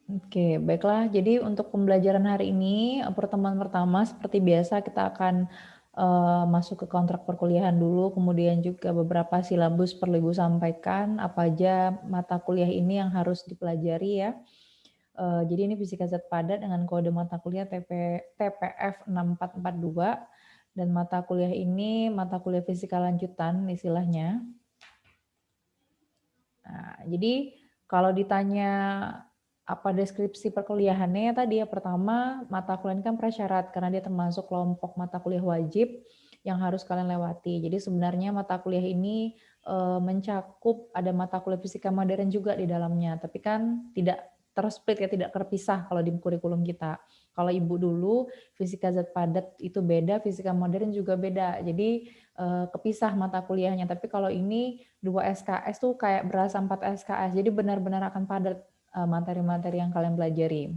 Oke, baiklah. Jadi untuk pembelajaran hari ini, pertemuan pertama seperti biasa kita akan, masuk ke kontrak perkuliahan dulu, kemudian juga beberapa silabus perlu Ibu sampaikan, apa aja mata kuliah ini yang harus dipelajari ya. Jadi ini fisika zat padat dengan kode mata kuliah TPF 6442 dan mata kuliah ini mata kuliah fisika lanjutan istilahnya. Nah, jadi kalau ditanya apa deskripsi perkuliahannya ya tadi ya pertama mata kuliah ini kan prasyarat karena dia termasuk kelompok mata kuliah wajib yang harus kalian lewati. Jadi sebenarnya mata kuliah ini mencakup ada mata kuliah fisika modern juga di dalamnya, tapi kan tidak tersplit ya, tidak terpisah kalau di kurikulum kita. Kalau Ibu dulu fisika zat padat itu beda, fisika modern juga beda. Jadi kepisah mata kuliahnya. Tapi kalau ini 2 SKS tuh kayak berasa 4 SKS. Jadi benar-benar akan padat materi-materi yang kalian pelajari.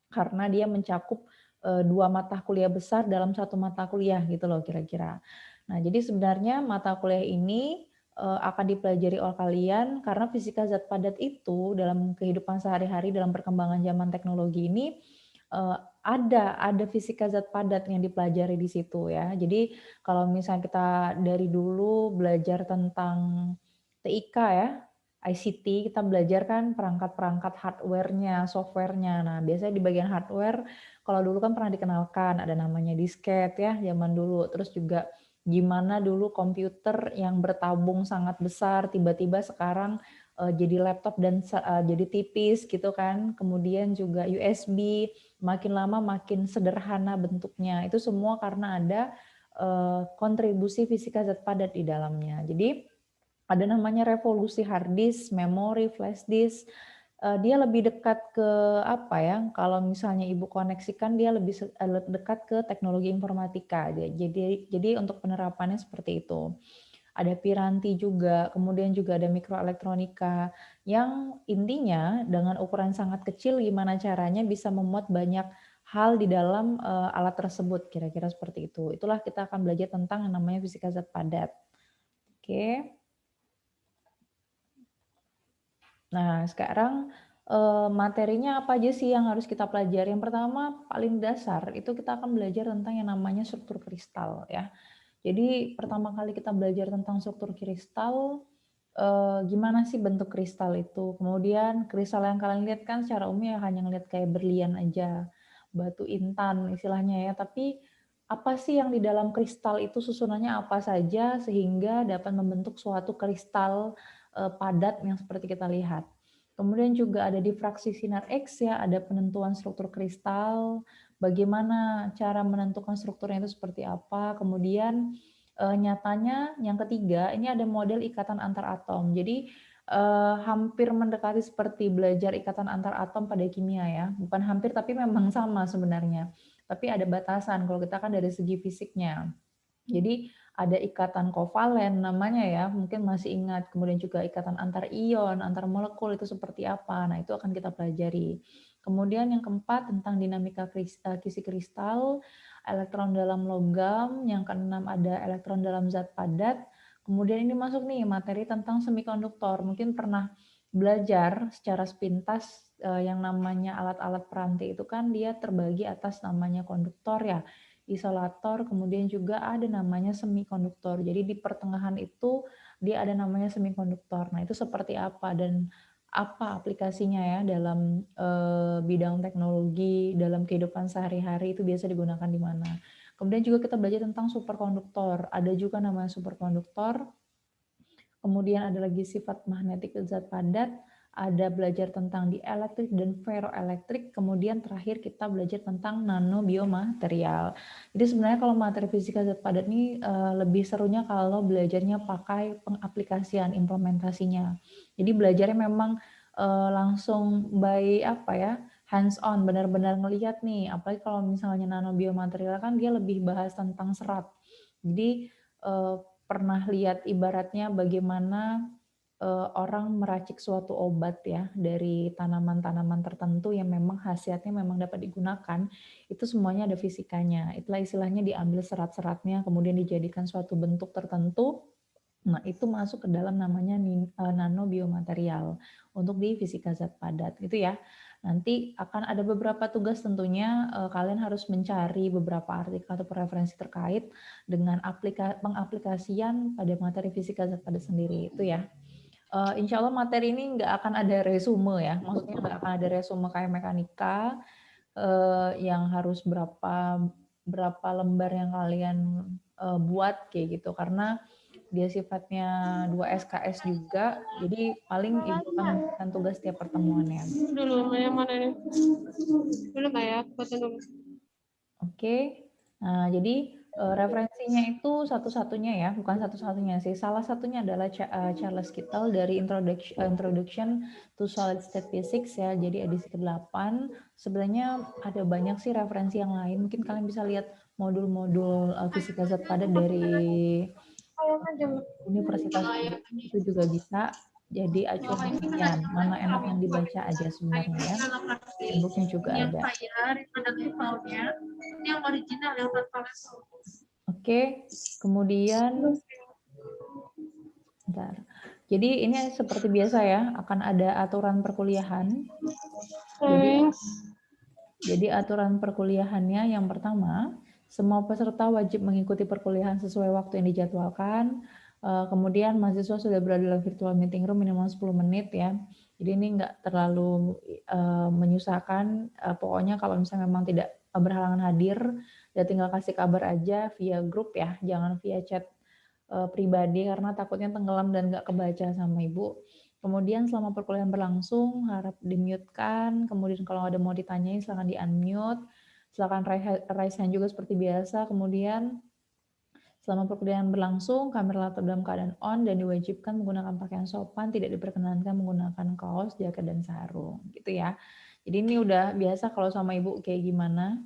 Karena dia mencakup 2 mata kuliah besar dalam satu mata kuliah gitu loh kira-kira. Nah, jadi sebenarnya mata kuliah ini akan dipelajari oleh kalian karena fisika zat padat itu dalam kehidupan sehari-hari dalam perkembangan zaman teknologi ini eh, ada fisika zat padat yang dipelajari di situ ya. Jadi kalau misalnya kita dari dulu belajar tentang TIK ya, ICT, kita belajar kan perangkat-perangkat hardware-nya, software-nya. Nah, biasanya di bagian hardware, kalau dulu kan pernah dikenalkan, ada namanya disket ya, zaman dulu. Terus juga gimana dulu komputer yang bertabung sangat besar, tiba-tiba sekarang jadi laptop dan jadi tipis gitu kan. Kemudian juga USB, makin lama makin sederhana bentuknya. Itu semua karena ada kontribusi fisika zat padat di dalamnya. Jadi ada namanya revolusi hard disk, memori, flash disk. Dia lebih dekat ke apa ya? Kalau misalnya Ibu koneksikan dia lebih dekat ke teknologi informatika. Jadi untuk penerapannya seperti itu. Ada piranti juga, kemudian juga ada mikroelektronika yang intinya dengan ukuran sangat kecil gimana caranya bisa memuat banyak hal di dalam alat tersebut, kira-kira seperti itu. Itulah kita akan belajar tentang yang namanya fisika zat padat. Oke. Nah, sekarang materinya apa aja sih yang harus kita pelajari? Yang pertama, paling dasar itu kita akan belajar tentang yang namanya struktur kristal ya. Jadi pertama kali kita belajar tentang struktur kristal, gimana sih bentuk kristal itu. Kemudian kristal yang kalian lihat kan secara umum ya hanya ngelihat kayak berlian aja, batu intan istilahnya ya. Tapi apa sih yang di dalam kristal itu susunannya apa saja sehingga dapat membentuk suatu kristal padat yang seperti kita lihat. Kemudian juga ada difraksi sinar X ya, ada penentuan struktur kristal, bagaimana cara menentukan strukturnya itu seperti apa. Kemudian nyatanya yang ketiga ini ada model ikatan antar atom. Jadi hampir mendekati seperti belajar ikatan antar atom pada kimia ya. Bukan hampir tapi memang sama sebenarnya. Tapi ada batasan kalau kita kan dari segi fisiknya. Jadi ada ikatan kovalen namanya ya, mungkin masih ingat. Kemudian juga ikatan antar ion, antar molekul itu seperti apa. Nah, itu akan kita pelajari. Kemudian yang keempat tentang dinamika kisi kristal, elektron dalam logam, yang keenam ada elektron dalam zat padat. Kemudian ini masuk nih materi tentang semikonduktor. Mungkin pernah belajar secara sepintas yang namanya alat-alat peranti itu kan dia terbagi atas namanya konduktor ya, isolator, kemudian juga ada namanya semikonduktor. Jadi di pertengahan itu dia ada namanya semikonduktor. Nah, itu seperti apa dan apa aplikasinya ya dalam bidang teknologi, dalam kehidupan sehari-hari itu biasa digunakan di mana. Kemudian juga kita belajar tentang superkonduktor. Ada juga namanya superkonduktor. Kemudian ada lagi sifat magnetik zat padat, ada belajar tentang dielektrik dan ferroelektrik, kemudian terakhir kita belajar tentang nanobiomaterial. Jadi sebenarnya kalau materi fisika zat padat ini lebih serunya kalau belajarnya pakai pengaplikasian implementasinya. Jadi belajarnya memang langsung by apa ya, hands on, benar-benar ngelihat nih, apalagi kalau misalnya nanobiomaterial kan dia lebih bahas tentang serat. Jadi pernah lihat ibaratnya bagaimana orang meracik suatu obat ya dari tanaman-tanaman tertentu yang memang khasiatnya memang dapat digunakan, itu semuanya ada fisikanya. Itulah istilahnya diambil serat-seratnya kemudian dijadikan suatu bentuk tertentu Nah, itu masuk ke dalam namanya nanobiomaterial untuk di fisika zat padat gitu ya. Nanti akan ada beberapa tugas tentunya kalian harus mencari beberapa artikel atau referensi terkait dengan pengaplikasian pada materi fisika zat padat sendiri itu ya. Insya Allah materi ini nggak akan ada resume ya, maksudnya nggak akan ada resume kayak mekanika yang harus berapa lembar yang kalian buat kayak gitu karena dia sifatnya 2 SKS juga, jadi paling Ibu akan memberikan tugas setiap pertemuannya. Dulu yang mana nih? Dulu nggak ya? Foto dulu. Oke, nah jadi referensinya itu satu-satunya ya, bukan satu-satunya sih, salah satunya adalah Charles Kittel dari Introduction to Solid State Physics ya, jadi edisi ke-8. Sebenarnya ada banyak sih referensi yang lain, mungkin kalian bisa lihat modul-modul fisika zat padat dari Universitas Udara itu juga bisa jadi acuan kalian, mana enak yang dibaca aja sebenarnya ya. E-booknya juga ada. Oke, kemudian bentar. Jadi ini seperti biasa ya, akan ada aturan perkuliahan. Jadi aturan perkuliahannya yang pertama, semua peserta wajib mengikuti perkuliahan sesuai waktu yang dijadwalkan. Kemudian mahasiswa sudah berada dalam virtual meeting room minimal 10 menit ya. Jadi ini nggak terlalu menyusahkan. Pokoknya kalau misalnya memang tidak berhalangan hadir, ya tinggal kasih kabar aja via grup ya, jangan via chat pribadi karena takutnya tenggelam dan nggak kebaca sama Ibu. Kemudian selama perkuliahan berlangsung harap di-mute-kan, kemudian kalau ada mau ditanyain silahkan di-unmute, silahkan raise hand juga seperti biasa, kemudian selama perkuliahan berlangsung kamera laptop dalam keadaan on dan diwajibkan menggunakan pakaian sopan, tidak diperkenankan menggunakan kaos, jaket, dan sarung gitu ya. Jadi ini udah biasa kalau sama Ibu kayak gimana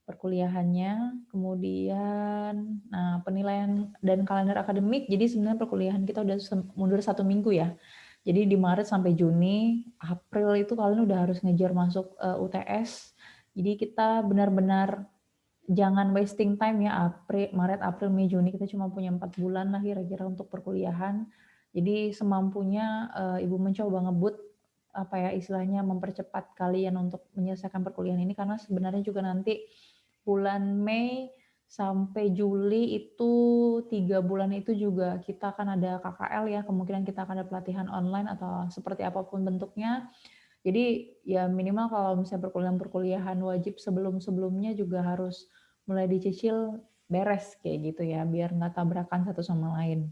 perkuliahannya, kemudian nah penilaian dan kalender akademik. Jadi sebenarnya perkuliahan kita udah mundur 1 minggu ya. Jadi di Maret sampai Juni, April itu kalian udah harus ngejar masuk UTS. Jadi kita benar-benar jangan wasting time ya, Maret, April, Mei, Juni kita cuma punya 4 bulan lah kira-kira untuk perkuliahan. Jadi semampunya Ibu mencoba ngebut apa ya istilahnya mempercepat kalian untuk menyelesaikan perkuliahan ini karena sebenarnya juga nanti bulan Mei sampai Juli itu 3 bulan itu juga kita akan ada KKL ya, kemungkinan kita akan ada pelatihan online atau seperti apapun bentuknya. Jadi ya minimal kalau misalnya perkuliahan wajib sebelum-sebelumnya juga harus mulai dicicil beres kayak gitu ya, biar nggak tabrakan satu sama lain.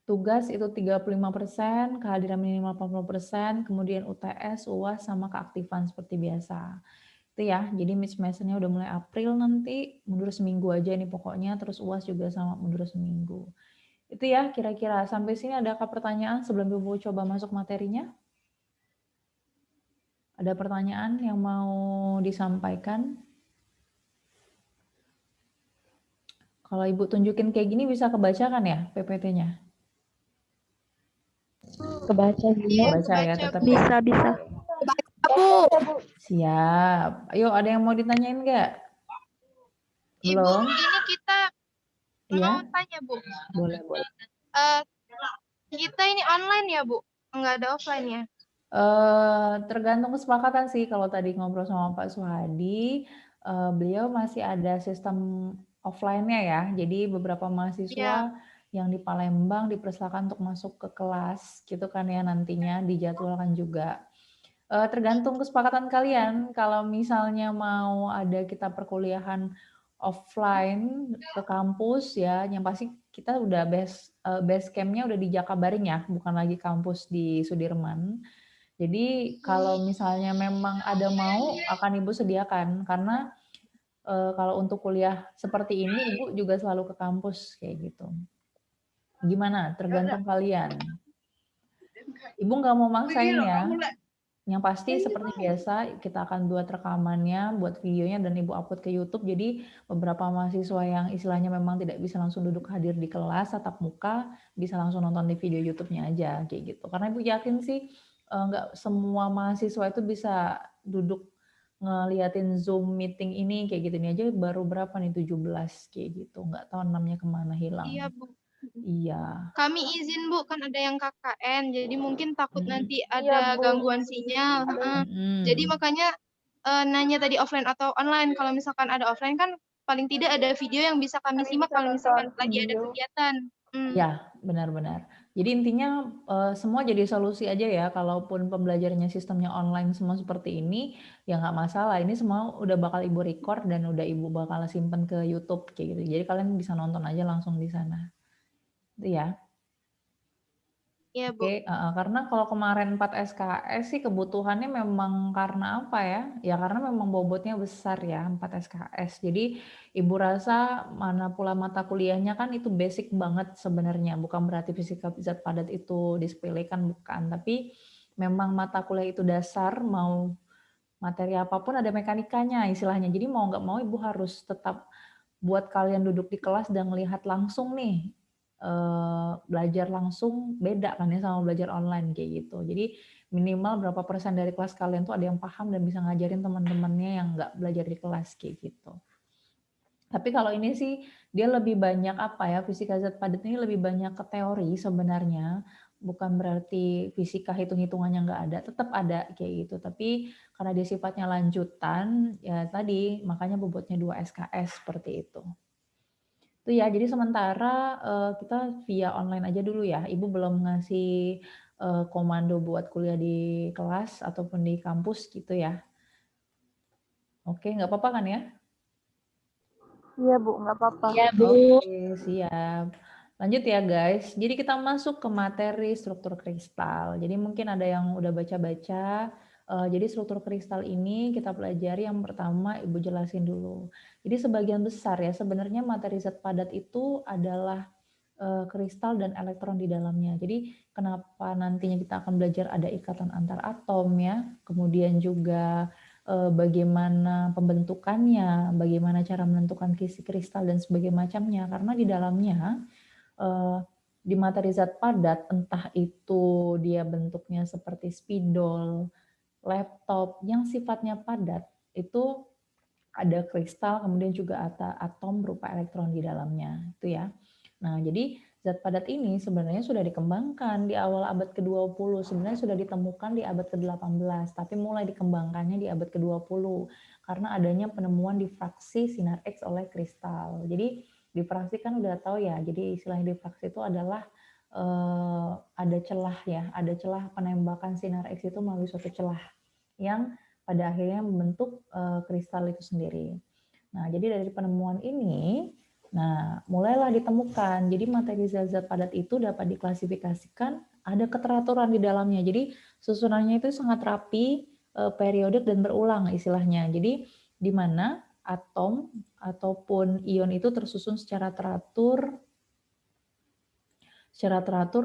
Tugas itu 35%, kehadiran minimal 40%, kemudian UTS, UAS, sama keaktifan seperti biasa. Itu ya, jadi mismatch-nya udah mulai April nanti, mundur seminggu aja nih pokoknya, terus UAS juga sama mundur seminggu. Itu ya kira-kira, sampai sini adakah pertanyaan sebelum Ibu coba masuk materinya? Ada pertanyaan yang mau disampaikan? Kalau Ibu tunjukin kayak gini bisa kebaca kan ya PPT-nya? Kebaca juga. Baca ya tetap ya? Bisa, bisa. Siap. Ayo ada yang mau ditanyain nggak? Belum? Ibu, ini kita Iya? mau tanya, Bu. Boleh, boleh. Kita ini online ya, Bu? Nggak ada offline ya? Tergantung kesepakatan sih. Kalau tadi ngobrol sama Pak Suhadi, beliau masih ada sistem offline-nya ya. Jadi beberapa mahasiswa yang di Palembang dipersilakan untuk masuk ke kelas gitu kan ya nantinya dijadwalkan juga. Tergantung kesepakatan kalian. Kalau misalnya mau ada kita perkuliahan offline ke kampus ya, yang pasti kita udah base camp-nya udah di Jakabaring ya, bukan lagi kampus di Sudirman. Jadi kalau misalnya memang ada mau akan Ibu sediakan karena kalau untuk kuliah seperti ini Ibu juga selalu ke kampus kayak gitu. Gimana? Tergantung kalian. Ibu nggak mau maksain ya. Yang pasti seperti biasa kita akan buat rekamannya, buat videonya dan Ibu upload ke YouTube. Jadi beberapa mahasiswa yang istilahnya memang tidak bisa langsung duduk hadir di kelas tatap muka bisa langsung nonton di video YouTube-nya aja kayak gitu. Karena Ibu yakin sih nggak semua mahasiswa itu bisa duduk ngeliatin Zoom meeting ini kayak gitu. Ini aja baru berapa nih 17 kayak gitu. Nggak tahu namanya kemana hilang. Iya, Bu. Iya. Kami izin Bu, kan ada yang KKN, jadi mungkin takut Mhm. nanti Iya, ada betul. gangguan sinyal, heeh. Jadi Mhm. makanya, nanya tadi offline atau online. Kalau misalkan ada offline kan paling tidak ada video yang bisa kami Kami simak bisa kalau misalkan nonton lagi ada video. kegiatan. Iya, benar-benar. Jadi intinya, semua jadi solusi aja ya, kalaupun pembelajarannya sistemnya online semua seperti ini, ya nggak masalah, ini semua udah bakal Ibu record dan udah Ibu bakal simpen ke YouTube, kayak gitu. Jadi kalian bisa nonton aja langsung di sana. Itu ya. Iya Bu. Oke, heeh, karena kalau kemarin 4 SKS sih kebutuhannya memang karena apa ya, ya karena memang bobotnya besar ya 4 SKS. Jadi Ibu rasa mana pula mata kuliahnya kan itu basic banget sebenarnya, bukan berarti fisika zat padat itu disepelekan, bukan. Tapi memang mata kuliah itu dasar, mau materi apapun ada mekanikanya istilahnya. Jadi mau nggak mau Ibu harus tetap buat kalian duduk di kelas dan melihat langsung nih, belajar langsung beda kan ya sama belajar online kayak gitu. Jadi minimal berapa persen dari kelas kalian tuh ada yang paham dan bisa ngajarin teman-temannya yang nggak belajar di kelas kayak gitu. Tapi kalau ini sih dia lebih banyak apa ya, fisika zat padat ini lebih banyak ke teori sebenarnya, bukan berarti fisika hitung-hitungannya nggak ada, tetap ada kayak gitu. Tapi karena dia sifatnya lanjutan, ya tadi makanya bobotnya 2 SKS seperti itu. Itu ya, jadi sementara, kita via online aja dulu ya. Ibu belum ngasih, komando buat kuliah di kelas ataupun di kampus gitu ya. Oke, nggak apa-apa kan ya? Iya Bu, nggak apa-apa. Iya Bu. Oke, siap. Lanjut ya guys, jadi kita masuk ke materi struktur kristal. Jadi mungkin ada yang udah baca-baca, jadi struktur kristal ini kita pelajari yang pertama Ibu jelasin dulu. Jadi sebagian besar ya sebenarnya materi zat padat itu adalah kristal dan elektron di dalamnya. Jadi kenapa nantinya kita akan belajar ada ikatan antar atom ya, kemudian juga bagaimana pembentukannya, bagaimana cara menentukan kisi kristal dan sebagainya macamnya. Karena di dalamnya di materi zat padat, entah itu dia bentuknya seperti spidol, laptop yang sifatnya padat, itu ada kristal, kemudian juga ada atom berupa elektron di dalamnya, itu ya. Nah, jadi zat padat ini sebenarnya sudah dikembangkan di awal abad ke-20, sebenarnya sudah ditemukan di abad ke-18, tapi mulai dikembangkannya di abad ke-20 karena adanya penemuan difraksi sinar X oleh kristal. Jadi difraksi kan udah tahu ya, jadi istilahnya difraksi itu adalah ada celah ya, ada celah penembakan sinar X itu melalui suatu celah yang pada akhirnya membentuk kristal itu sendiri. Nah, jadi dari penemuan ini, nah mulailah ditemukan. Jadi materi zat-zat padat itu dapat diklasifikasikan ada keteraturan di dalamnya. Jadi susunannya itu sangat rapi, periodik dan berulang istilahnya. Jadi di mana atom ataupun ion itu tersusun secara teratur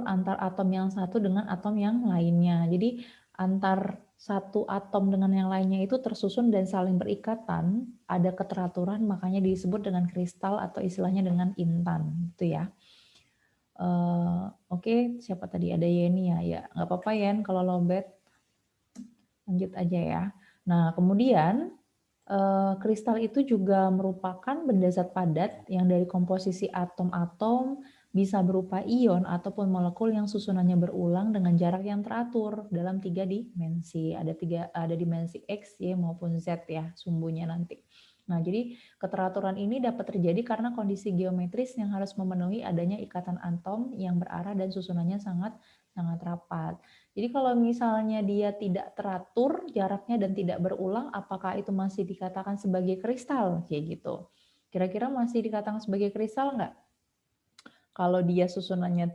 antar atom yang satu dengan atom yang lainnya. Jadi antar satu atom dengan yang lainnya itu tersusun dan saling berikatan, ada keteraturan, makanya disebut dengan kristal atau istilahnya dengan intan, gitu ya. Oke, siapa tadi? Ada Yeni ya? Ya, nggak apa-apa Yen kalau lowbat. Lanjut aja ya. Nah, kemudian kristal itu juga merupakan benda zat padat yang dari komposisi atom-atom bisa berupa ion ataupun molekul yang susunannya berulang dengan jarak yang teratur dalam 3 dimensi. Ada dimensi X, Y maupun Z ya sumbunya nanti. Nah, jadi keteraturan ini dapat terjadi karena kondisi geometris yang harus memenuhi adanya ikatan atom yang berarah dan susunannya sangat sangat rapat. Jadi kalau misalnya dia tidak teratur jaraknya dan tidak berulang, apakah itu masih dikatakan sebagai kristal? Kayak gitu. Kira-kira masih dikatakan sebagai kristal nggak? Kalau dia susunannya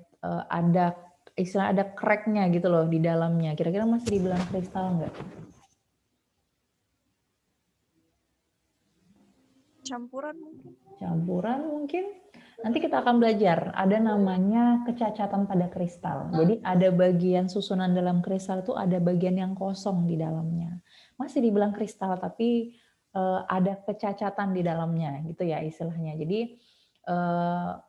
ada istilah ada crack-nya gitu loh di dalamnya, kira-kira masih dibilang kristal nggak? Campuran mungkin. Campuran mungkin. Nanti kita akan belajar, ada namanya kecacatan pada kristal. Jadi ada bagian susunan dalam kristal itu ada bagian yang kosong di dalamnya. Masih dibilang kristal tapi ada kecacatan di dalamnya gitu ya istilahnya. Jadi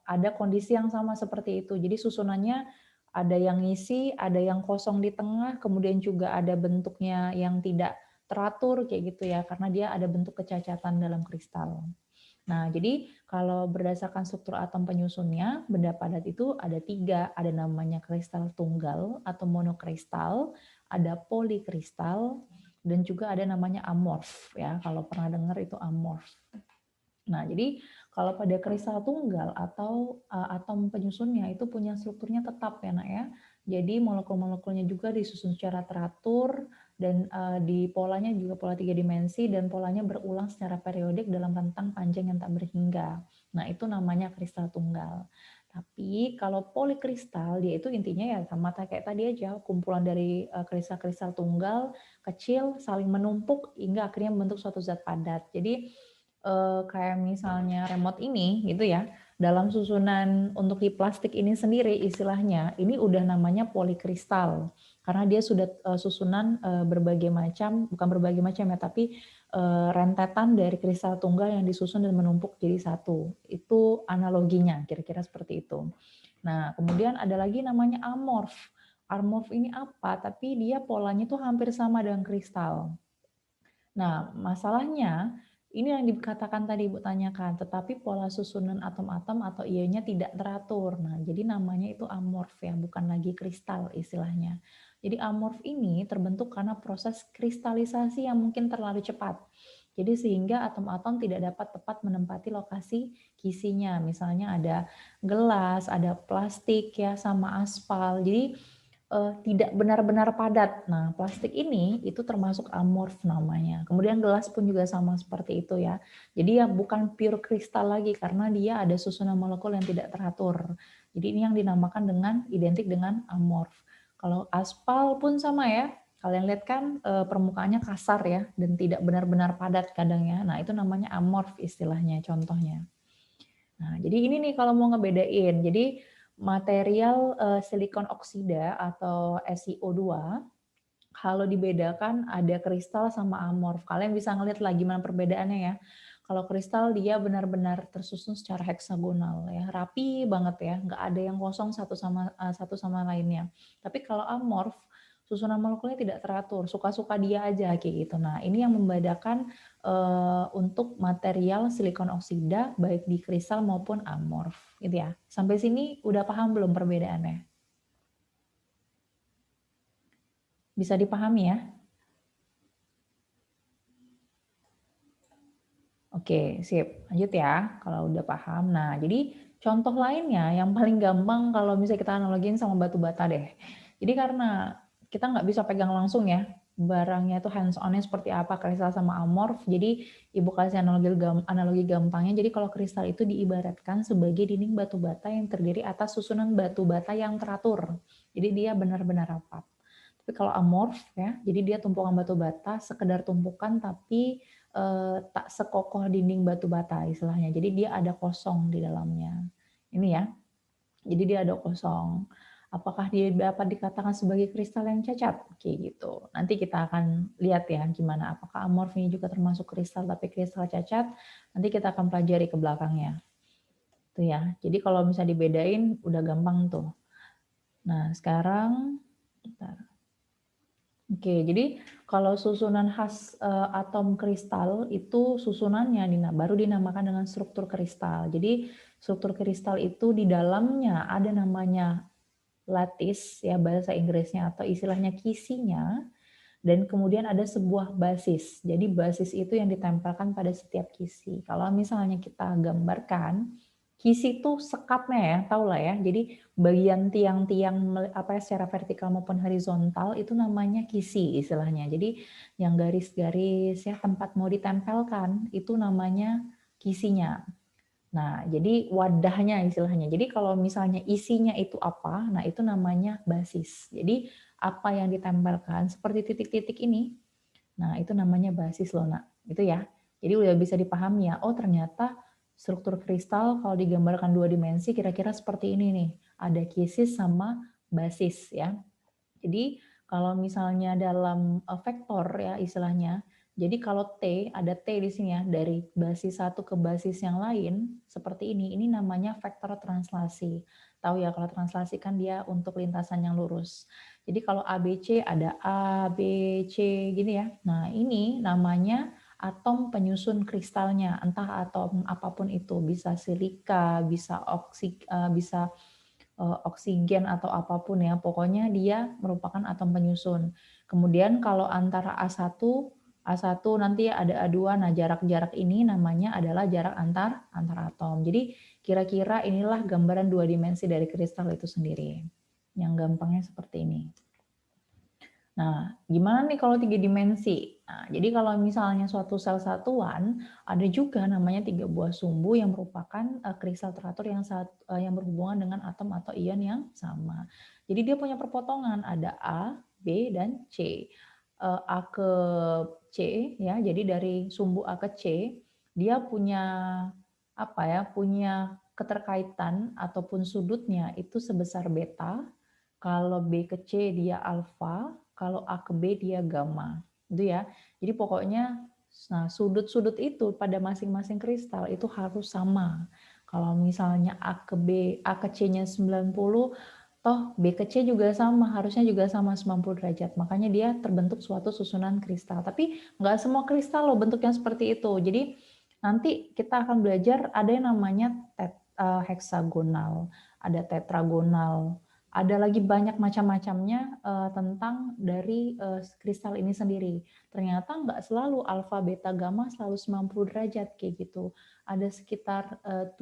ada kondisi yang sama seperti itu. Jadi susunannya ada yang ngisi, ada yang kosong di tengah, kemudian juga ada bentuknya yang tidak teratur kayak gitu ya karena dia ada bentuk kecacatan dalam kristal. Nah, jadi kalau berdasarkan struktur atom penyusunnya, benda padat itu ada 3, ada namanya kristal tunggal atau monokristal, ada polikristal, dan juga ada namanya amorf ya. Kalau pernah dengar itu amorf. Nah, jadi kalau pada kristal tunggal atau atom penyusunnya itu punya strukturnya tetap ya, Nak ya. Jadi molekul-molekulnya juga disusun secara teratur dan di polanya juga pola 3 dimensi dan polanya berulang secara periodik dalam rentang panjang yang tak berhingga. Nah, itu namanya kristal tunggal. Tapi kalau polikristal dia itu intinya ya sama kayak tadi aja, kumpulan dari kristal-kristal tunggal kecil saling menumpuk hingga akhirnya membentuk suatu zat padat. Jadi kayak misalnya remote ini gitu ya, dalam susunan untuk di plastik ini sendiri istilahnya, ini udah namanya polikristal. Karena dia sudah susunan berbagai macam, bukan berbagai macam ya, tapi rentetan dari kristal tunggal yang disusun dan menumpuk jadi satu. Itu analoginya, kira-kira seperti itu. Nah, kemudian ada lagi namanya amorf. Amorf ini apa? Tapi dia polanya tuh hampir sama dengan kristal. Nah, masalahnya ini yang dikatakan tadi Ibu tanyakan, tetapi pola susunan atom-atom atau ionnya tidak teratur. Nah, jadi namanya itu amorf ya, bukan lagi kristal istilahnya. Jadi amorf ini terbentuk karena proses kristalisasi yang mungkin terlalu cepat. Jadi sehingga atom-atom tidak dapat tepat menempati lokasi kisinya. Misalnya ada gelas, ada plastik ya, sama aspal. Jadi tidak benar-benar padat. Nah, plastik ini itu termasuk amorf namanya. Kemudian gelas pun juga sama seperti itu ya. Jadi ya bukan pure kristal lagi karena dia ada susunan molekul yang tidak teratur. Jadi ini yang dinamakan dengan identik dengan amorf. Kalau aspal pun sama ya. Kalian lihat kan permukaannya kasar ya dan tidak benar-benar padat kadang ya. Nah, itu namanya amorf istilahnya contohnya. Nah, jadi ini nih kalau mau ngebedain. Jadi material silikon oksida atau SiO2 kalau dibedakan ada kristal sama amorf. Kalian bisa ngeliat lah gimana perbedaannya ya. Kalau kristal dia benar-benar tersusun secara heksagonal ya, rapi banget ya, nggak ada yang kosong satu sama lainnya. Tapi kalau amorf susunan molekulnya tidak teratur, suka-suka dia aja kayak gitu. Nah, ini yang membedakan untuk material silikon oksida baik di kristal maupun amorf gitu ya. Sampai sini udah paham belum perbedaannya? Bisa dipahami ya? Oke, sip. Lanjut ya, kalau udah paham. Nah, jadi contoh lainnya yang paling gampang kalau misalnya kita analogin sama batu bata deh. Jadi karena kita nggak bisa pegang langsung ya, barangnya itu hands on-nya seperti apa, kristal sama amorf. Jadi Ibu kasih analogi gampangnya. Jadi kalau kristal itu diibaratkan sebagai dinding batu bata yang terdiri atas susunan batu bata yang teratur. Jadi dia benar-benar rapat. Tapi kalau amorf ya, jadi dia tumpukan batu bata, sekedar tumpukan tapi tak sekokoh dinding batu bata istilahnya. Jadi dia ada kosong di dalamnya. Ini ya. Jadi dia ada kosong. Apakah dia dapat dikatakan sebagai kristal yang cacat? Kayak gitu. Nanti kita akan lihat ya gimana. Apakah amorf ini juga termasuk kristal tapi kristal cacat? Nanti kita akan pelajari ke belakangnya. Tuh ya. Jadi kalau bisa dibedain udah gampang tuh. Nah, sekarang bentar. Oke, jadi kalau susunan khas atom kristal itu susunannya baru dinamakan dengan struktur kristal. Jadi struktur kristal itu di dalamnya ada namanya lattice ya bahasa Inggrisnya atau istilahnya kisinya dan kemudian ada sebuah basis. Jadi basis itu yang ditempelkan pada setiap kisi. Kalau misalnya kita gambarkan kisi itu sekatnya ya, tahu lah ya. Jadi bagian tiang-tiang apa ya secara vertikal maupun horizontal itu namanya kisi istilahnya. Jadi yang garis-garis ya tempat mau ditempelkan itu namanya kisinya. Nah, jadi wadahnya istilahnya. Jadi kalau misalnya isinya itu apa, nah itu namanya basis. Jadi apa yang ditempelkan seperti titik-titik ini, nah itu namanya basis loh nak. Itu ya. Jadi udah bisa dipahami ya, oh ternyata struktur kristal kalau digambarkan 2 dimensi kira-kira seperti ini nih. Ada kisis sama basis ya. Jadi kalau misalnya dalam vektor ya istilahnya, jadi kalau T, ada T di sini ya, dari basis satu ke basis yang lain, seperti ini namanya vektor translasi. Tahu ya kalau translasi kan dia untuk lintasan yang lurus. Jadi kalau ABC ada A, B, C gini ya. Nah ini namanya atom penyusun kristalnya, entah atom apapun itu, bisa silika, bisa oksigen atau apapun ya, pokoknya dia merupakan atom penyusun. Kemudian kalau antara A1 nanti ada A2, nah jarak-jarak ini namanya adalah jarak antar atom. Jadi kira-kira inilah gambaran 2 dimensi dari kristal itu sendiri. Yang gampangnya seperti ini. Nah, gimana nih kalau 3 dimensi? Nah, jadi kalau misalnya suatu sel satuan, ada juga namanya 3 buah sumbu yang merupakan kristal teratur yang berhubungan dengan atom atau ion yang sama. Jadi dia punya perpotongan, ada A, B, dan C. A ke C, ya, jadi dari sumbu A ke C, dia punya punya keterkaitan ataupun sudutnya itu sebesar beta. Kalau B ke C dia alfa, kalau A ke B dia gamma. Itu ya. Jadi pokoknya sudut-sudut itu pada masing-masing kristal itu harus sama. Kalau misalnya A ke C-nya 90, toh B ke C juga sama, harusnya juga sama 90 derajat. Makanya dia terbentuk suatu susunan kristal. Tapi nggak semua kristal loh bentuknya seperti itu. Jadi nanti kita akan belajar ada yang namanya heksagonal, ada tetragonal, ada lagi banyak macam-macamnya tentang dari kristal ini sendiri. Ternyata nggak selalu alfa, beta, gamma selalu 90 derajat kayak gitu. Ada sekitar 7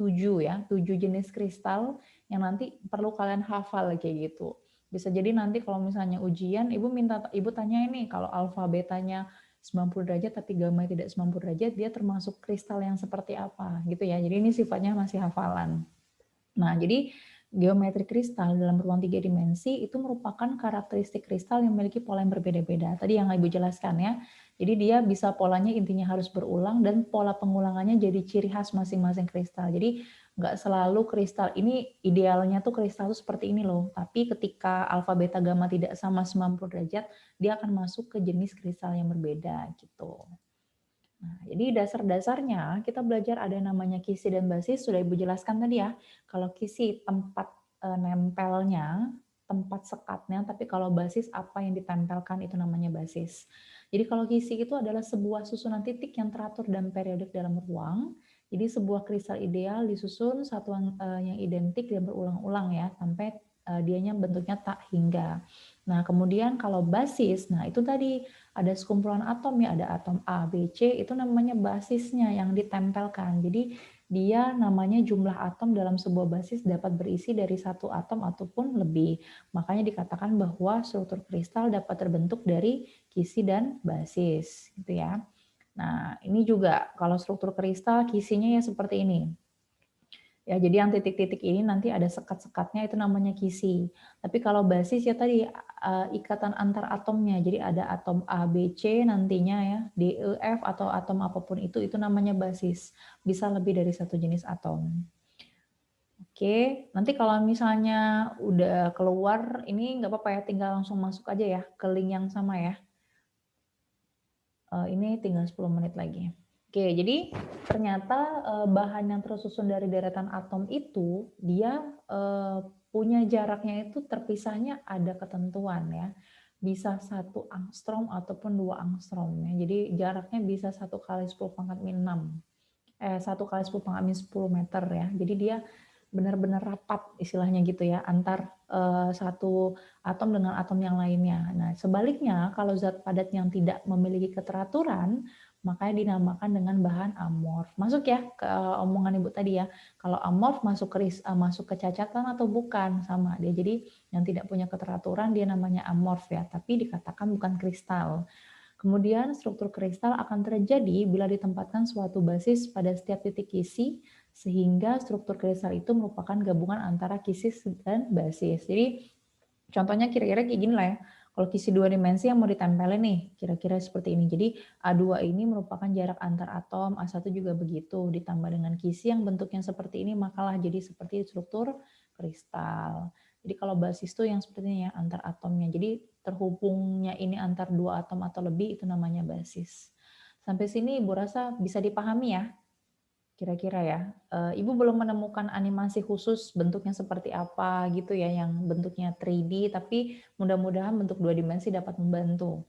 jenis kristal yang nanti perlu kalian hafal kayak gitu. Bisa jadi nanti kalau misalnya ujian, ibu tanya ini kalau alfa betanya 90 derajat tapi gamma tidak 90 derajat, dia termasuk kristal yang seperti apa gitu ya. Jadi ini sifatnya masih hafalan. Nah, jadi geometri kristal dalam ruang 3 dimensi itu merupakan karakteristik kristal yang memiliki pola yang berbeda-beda. Tadi yang Ibu jelaskan ya. Jadi dia bisa polanya intinya harus berulang dan pola pengulangannya jadi ciri khas masing-masing kristal. Jadi nggak selalu kristal ini idealnya tuh kristal tuh seperti ini loh. Tapi ketika alfa, beta, gamma tidak sama 90 derajat, dia akan masuk ke jenis kristal yang berbeda gitu. Nah, jadi dasar-dasarnya kita belajar ada namanya kisi dan basis, sudah Ibu jelaskan tadi ya. Kalau kisi tempat nempelnya, tempat sekatnya, tapi kalau basis apa yang ditempelkan itu namanya basis. Jadi kalau kisi itu adalah sebuah susunan titik yang teratur dan periodik dalam ruang. Jadi sebuah kristal ideal disusun satuan yang identik dan berulang-ulang ya, sampai dianya bentuknya tak hingga. Nah, kemudian kalau basis, nah itu tadi ada sekumpulan atom ya, ada atom A, B, C, itu namanya basisnya yang ditempelkan. Jadi dia namanya jumlah atom dalam sebuah basis dapat berisi dari satu atom ataupun lebih. Makanya dikatakan bahwa struktur kristal dapat terbentuk dari kisi dan basis, gitu ya. Nah, ini juga kalau struktur kristal kisinya ya seperti ini. Ya, jadi yang titik-titik ini nanti ada sekat-sekatnya itu namanya kisi. Tapi kalau basis ya tadi ikatan antar atomnya. Jadi ada atom A, B, C nantinya ya, D, E, F atau atom apapun itu namanya basis. Bisa lebih dari satu jenis atom. Oke, nanti kalau misalnya udah keluar ini nggak apa-apa ya, tinggal langsung masuk aja ya ke link yang sama ya. Ini tinggal 10 menit lagi. Oke, jadi ternyata bahan yang tersusun dari deretan atom itu dia punya jaraknya itu terpisahnya ada ketentuan ya. Bisa 1 angstrom ataupun 2 angstrom ya. Jadi jaraknya bisa 1 kali 10 pangkat min 6. 1 kali 10 pangkat min 10 meter ya. Jadi dia benar-benar rapat istilahnya gitu ya antar satu atom dengan atom yang lainnya. Nah, sebaliknya kalau zat padat yang tidak memiliki keteraturan makanya dinamakan dengan bahan amorf. Masuk ya ke omongan Ibu tadi ya. Kalau amorf masuk kecacatan atau bukan sama dia. Jadi yang tidak punya keteraturan dia namanya amorf ya, tapi dikatakan bukan kristal. Kemudian struktur kristal akan terjadi bila ditempatkan suatu basis pada setiap titik kisi, sehingga struktur kristal itu merupakan gabungan antara kisi dan basis. Jadi contohnya kira-kira kayak gini lah ya. Kalau kisi 2 dimensi yang mau ditempelin nih, kira-kira seperti ini. Jadi A2 ini merupakan jarak antar atom, A1 juga begitu. Ditambah dengan kisi yang bentuknya seperti ini, makalah jadi seperti struktur kristal. Jadi kalau basis itu yang seperti ini ya, antar atomnya. Jadi terhubungnya ini antar 2 atom atau lebih itu namanya basis. Sampai sini Ibu rasa bisa dipahami ya? Kira-kira ya. Ibu belum menemukan animasi khusus bentuknya seperti apa gitu ya, yang bentuknya 3D, tapi mudah-mudahan bentuk 2 dimensi dapat membantu.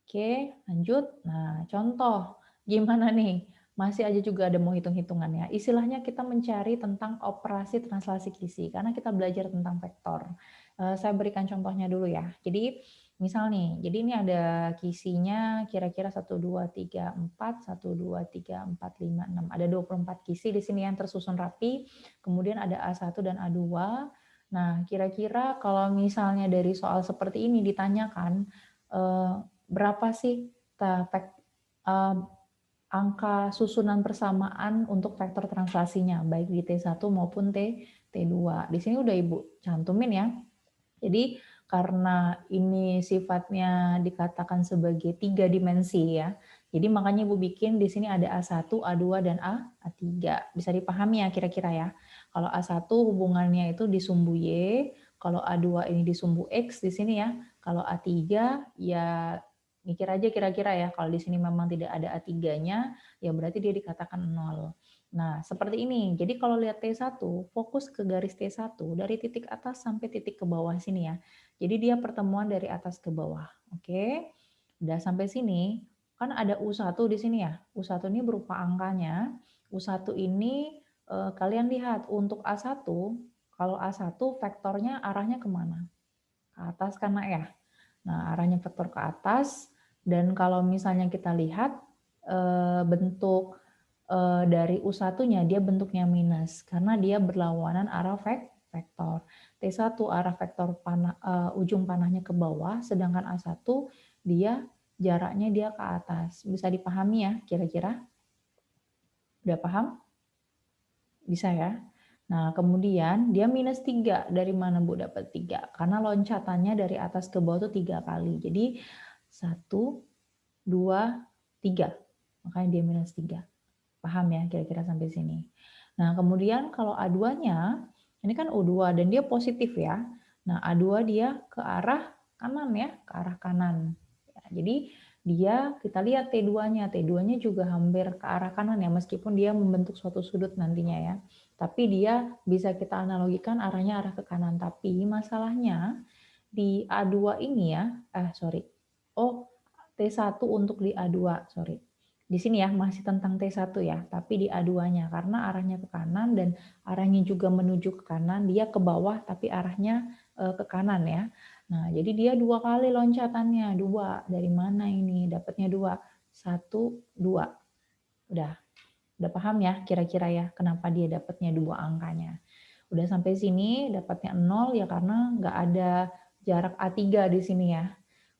Oke, lanjut. Nah, contoh. Gimana nih? Masih aja juga ada mau hitung-hitungannya. Istilahnya kita mencari tentang operasi translasi kisi, karena kita belajar tentang vektor. Saya berikan contohnya dulu ya. Jadi misal nih, jadi ini ada kisinya kira-kira 1, 2, 3, 4, 1, 2, 3, 4, 5, 6. Ada 24 kisi di sini yang tersusun rapi. Kemudian ada A1 dan A2. Nah, kira-kira kalau misalnya dari soal seperti ini ditanyakan, berapa sih angka susunan persamaan untuk vektor translasinya, baik di T1 maupun T2. Di sini udah Ibu cantumin ya. Jadi karena ini sifatnya dikatakan sebagai 3 dimensi ya. Jadi makanya Ibu bikin di sini ada A1, A2, dan A3. Bisa dipahami ya kira-kira ya. Kalau A1 hubungannya itu di sumbu Y, kalau A2 ini di sumbu X di sini ya. Kalau A3 ya mikir aja kira-kira ya, kalau di sini memang tidak ada A3-nya, ya berarti dia dikatakan 0. Nah, seperti ini. Jadi kalau lihat T1, fokus ke garis T1 dari titik atas sampai titik ke bawah sini ya. Jadi dia pertemuan dari atas ke bawah. Oke. Udah sampai sini, kan ada U1 di sini ya. U1 ini berupa angkanya. U1 ini kalian lihat untuk A1, kalau A1 vektornya arahnya kemana? Ke atas kan ya. Nah, arahnya vektor ke atas. Dan kalau misalnya kita lihat bentuk dari U1-nya, dia bentuknya minus karena dia berlawanan arah vektor. T1 arah vektor ujung panahnya ke bawah, sedangkan A1 dia jaraknya dia ke atas. Bisa dipahami ya kira-kira? Udah paham? Bisa ya? Nah, kemudian dia minus 3. Dari mana Bu dapat 3? Karena loncatannya dari atas ke bawah itu 3 kali. Jadi 1, 2, 3. Makanya dia minus 3. Paham ya kira-kira sampai sini. Nah, kemudian kalau A2-nya, ini kan U2 dan dia positif ya. Nah, A2 dia ke arah kanan ya, ke arah kanan. Ya, jadi dia kita lihat T2-nya. T2-nya juga hampir ke arah kanan ya, meskipun dia membentuk suatu sudut nantinya ya. Tapi dia bisa kita analogikan arahnya arah ke kanan. Tapi masalahnya di A2 ini ya, T1 untuk di A2, sorry. Di sini ya masih tentang T1 ya, tapi di A2-nya karena arahnya ke kanan dan arahnya juga menuju ke kanan, dia ke bawah tapi arahnya ke kanan ya. Nah, jadi dia 2 kali loncatannya, 2. Dari mana ini? Dapatnya 2. 1, 2. Udah paham ya kira-kira ya kenapa dia dapatnya 2 angkanya. Udah sampai sini dapatnya 0 ya karena nggak ada jarak A3 di sini ya.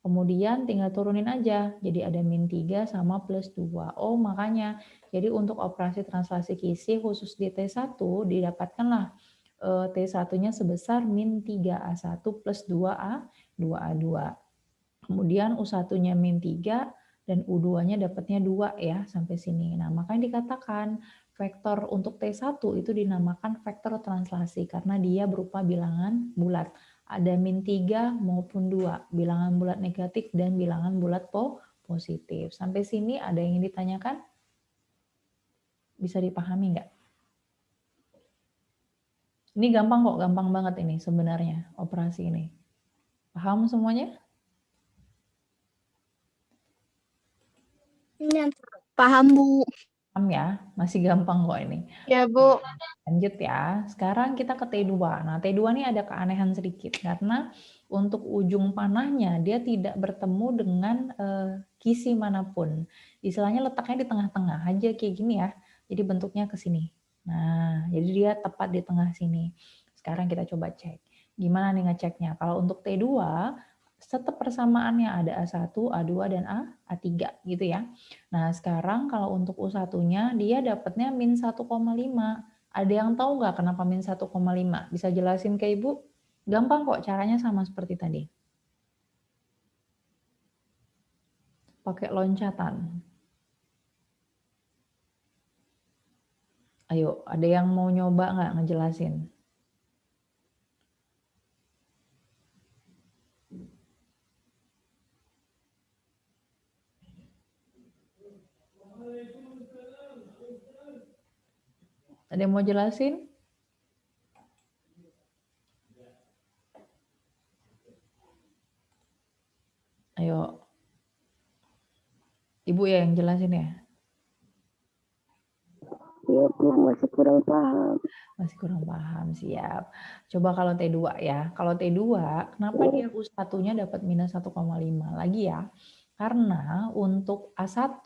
Kemudian tinggal turunin aja, jadi ada min 3 sama plus 2. Oh makanya, jadi untuk operasi translasi kisi khusus di T1 didapatkanlah T1-nya sebesar min 3A1 plus 2A, 2A2. Kemudian U1-nya min 3 dan U2-nya dapatnya 2 ya sampai sini. Nah makanya dikatakan vektor untuk T1 itu dinamakan vektor translasi karena dia berupa bilangan bulat. Ada min 3 maupun 2, bilangan bulat negatif dan bilangan bulat positif. Sampai sini ada yang ditanyakan? Bisa dipahami nggak? Ini gampang kok, gampang banget ini sebenarnya operasi ini. Paham semuanya? Paham, Bu. Paham ya? Masih gampang kok ini. Ya, Bu. Lanjut ya, sekarang kita ke T2. Nah, T2 ini ada keanehan sedikit karena untuk ujung panahnya dia tidak bertemu dengan kisi manapun. Istilahnya letaknya di tengah-tengah aja kayak gini ya. Jadi bentuknya ke sini. Nah, jadi dia tepat di tengah sini. Sekarang kita coba cek. Gimana nih ngeceknya? Kalau untuk T2, tetap persamaannya ada A1, A2, dan A3 gitu ya. Nah, sekarang kalau untuk U1-nya dia dapatnya min 1,5. Ada yang tahu nggak kenapa min 1,5? Bisa jelasin ke Ibu? Gampang kok, caranya sama seperti tadi. Pakai loncatan. Ayo, ada yang mau nyoba nggak ngejelasin? Ada yang mau jelasin? Ayo. Ibu ya yang jelasin ya. Iya Bu, masih kurang paham. Masih kurang paham, siap. Coba kalau T2 ya. Kalau T2, kenapa dia U1-nya dapat minus 1,5? Lagi ya, karena untuk A1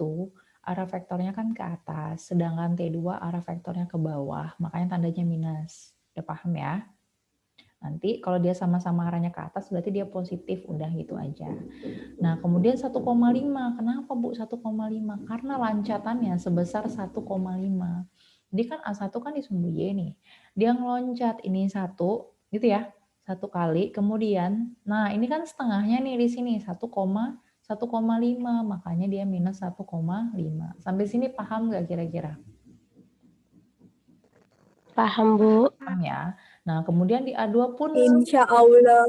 arah vektornya kan ke atas, sedangkan T2 arah vektornya ke bawah, makanya tandanya minus. Udah paham ya? Nanti kalau dia sama-sama arahnya ke atas, berarti dia positif, udah gitu aja. Nah, kemudian 1,5. Kenapa Bu 1,5? Karena lancatannya sebesar 1,5. Jadi kan A1 kan di sumbu Y nih. Dia ngeloncat ini 1, gitu ya. 1 kali, kemudian, nah ini kan setengahnya nih di sini, 1,5. Makanya dia minus 1,5. Sampai sini paham nggak kira-kira? Paham Bu. Paham ya. Nah, kemudian di A2 pun Insya Allah.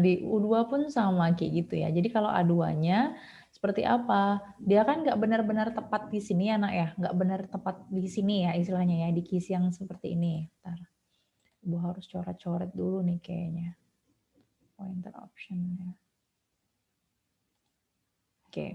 di U2 pun sama kayak gitu ya. Jadi kalau A2-nya seperti apa? Dia kan nggak benar-benar tepat di sini ya, nak ya. Nggak benar tepat di sini ya istilahnya ya, di kisi yang seperti ini. Ntar, Ibu harus coret-coret dulu nih kayaknya. Pointer option-nya. Oke.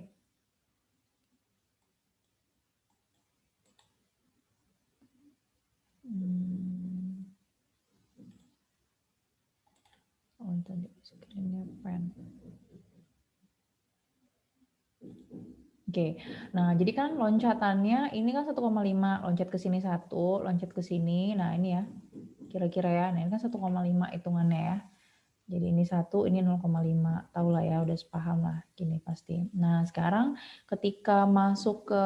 Oh, tadi screen-nya pen. Oke, nah jadi kan loncatannya ini kan 1,5, loncat ke sini 1, loncat ke sini, nah ini ya, kira-kira ya, nah ini kan 1,5 hitungannya ya. Jadi ini 1, ini 0,5, tahu lah ya, udah sepaham lah, gini pasti. Nah sekarang ketika masuk ke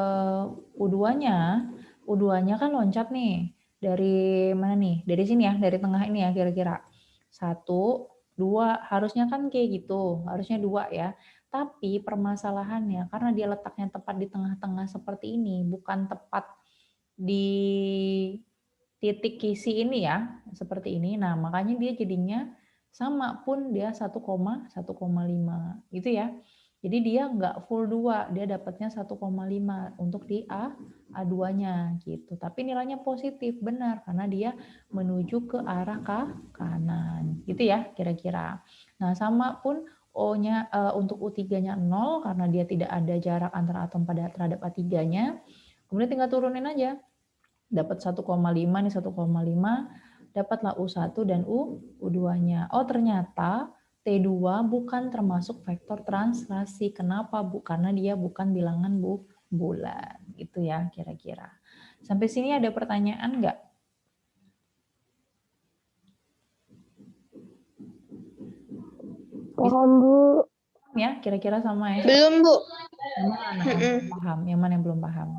U2-nya, U2-nya kan loncat nih, dari mana nih, dari sini ya, dari tengah ini ya kira-kira. 1, 2, harusnya kan kayak gitu, harusnya 2 ya. Tapi permasalahannya karena dia letaknya tepat di tengah-tengah seperti ini, bukan tepat di titik kisi ini ya, seperti ini. Nah, makanya dia jadinya sama pun dia 1,5 gitu ya. Jadi dia nggak full 2, dia dapatnya 1,5 untuk di A2-nya gitu. Tapi nilainya positif, benar, karena dia menuju ke arah kanan. Gitu ya kira-kira. Nah, sama pun O-nya untuk U3-nya 0 karena dia tidak ada jarak antara atom terhadap A3-nya. Kemudian tinggal turunin aja. Dapat 1,5 nih 1,5, dapatlah U1 dan U2-nya. Oh, ternyata T2 bukan termasuk vektor translasi. Kenapa, Bu? Karena dia bukan bilangan bulat. Gitu ya kira-kira. Sampai sini ada pertanyaan nggak? Paham Bu. Ya, kira-kira sama ya. Belum, Bu. Yang mana yang belum paham? Yang mana yang belum paham?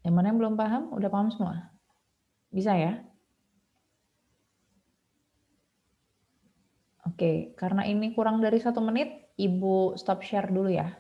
Yang mana yang belum paham? Udah paham semua? Bisa ya? Oke, karena ini kurang dari 1 menit, Ibu stop share dulu ya.